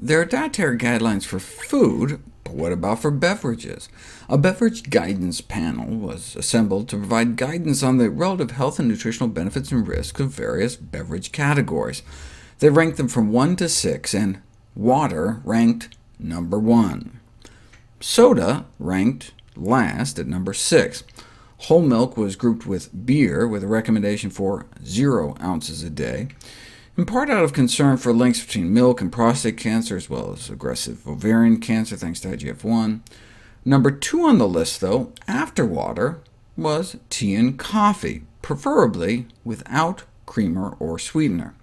There are dietary guidelines for food, but what about for beverages? A beverage guidance panel was assembled to provide guidance on the relative health and nutritional benefits and risks of various beverage categories. They ranked them from 1 to 6, and water ranked number 1. Soda ranked last at number 6. Whole milk was grouped with beer, with a recommendation for 0 ounces a day, in part out of concern for links between milk and prostate cancer, as well as aggressive ovarian cancer, thanks to IGF-1. Number 2 on the list, though, after water, was tea and coffee, preferably without creamer or sweetener.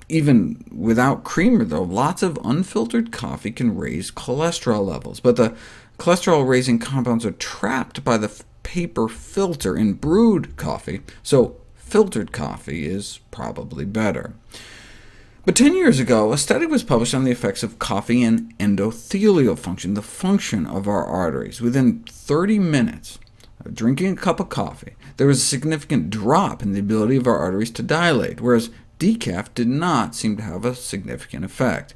Even without creamer, though, lots of unfiltered coffee can raise cholesterol levels, but the cholesterol-raising compounds are trapped by the paper filter in brewed coffee, so filtered coffee is probably better. But 10 years ago, a study was published on the effects of coffee and endothelial function, the function of our arteries. Within 30 minutes of drinking a cup of coffee, there was a significant drop in the ability of our arteries to dilate, whereas decaf did not seem to have a significant effect.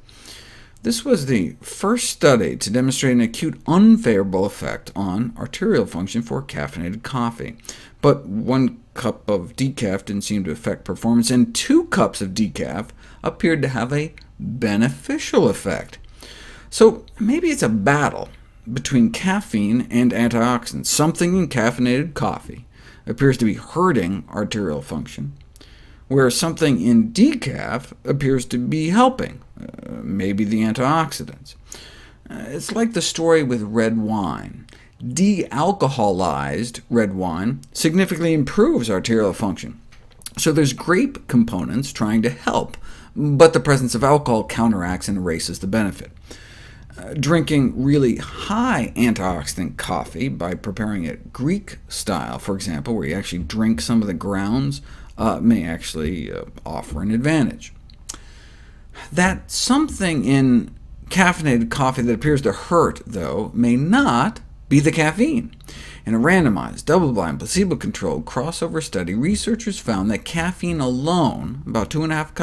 This was the first study to demonstrate an acute unfavorable effect on arterial function for caffeinated coffee. But 1 cup of decaf didn't seem to affect performance, and 2 cups of decaf appeared to have a beneficial effect. So maybe it's a battle between caffeine and antioxidants. Something in caffeinated coffee appears to be hurting arterial function, whereas something in decaf appears to be helping, maybe the antioxidants. It's like the story with red wine. De-alcoholized red wine significantly improves arterial function. So there's grape components trying to help, but the presence of alcohol counteracts and erases the benefit. Drinking really high antioxidant coffee by preparing it Greek style, for example, where you actually drink some of the grounds, may actually offer an advantage. That something in caffeinated coffee that appears to hurt, though, may not be the caffeine. In a randomized, double-blind, placebo-controlled crossover study, researchers found that caffeine alone, about 2.5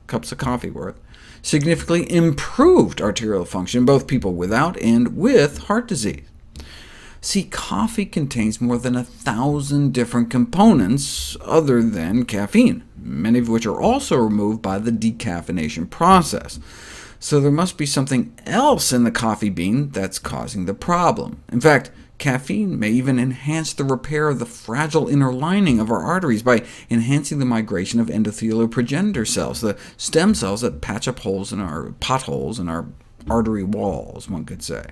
cups of coffee worth, significantly improved arterial function in both people without and with heart disease. See, coffee contains more than 1,000 different components other than caffeine, many of which are also removed by the decaffeination process. So there must be something else in the coffee bean that's causing the problem. In fact, caffeine may even enhance the repair of the fragile inner lining of our arteries by enhancing the migration of endothelial progenitor cells, the stem cells that patch up potholes in our artery walls, one could say.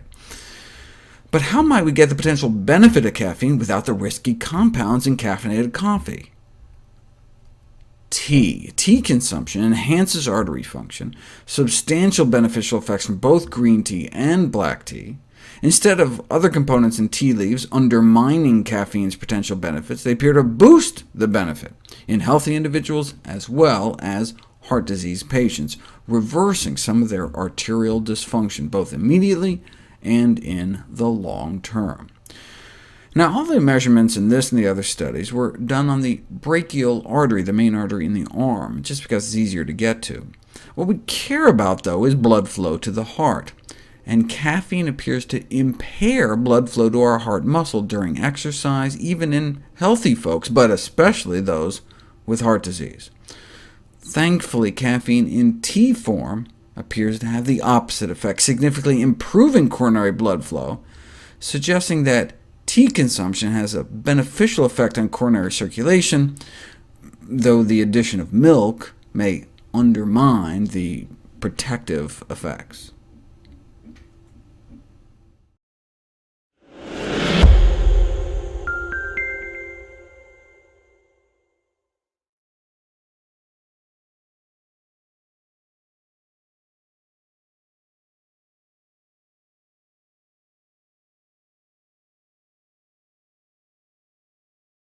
But how might we get the potential benefit of caffeine without the risky compounds in caffeinated coffee? Tea consumption enhances artery function, substantial beneficial effects from both green tea and black tea. Instead of other components in tea leaves undermining caffeine's potential benefits, they appear to boost the benefit in healthy individuals as well as heart disease patients, reversing some of their arterial dysfunction, both immediately and in the long term. Now, all the measurements in this and the other studies were done on the brachial artery, the main artery in the arm, just because it's easier to get to. What we care about, though, is blood flow to the heart, and caffeine appears to impair blood flow to our heart muscle during exercise, even in healthy folks, but especially those with heart disease. Thankfully, caffeine in tea form appears to have the opposite effect, significantly improving coronary blood flow, suggesting that tea consumption has a beneficial effect on coronary circulation, though the addition of milk may undermine the protective effects.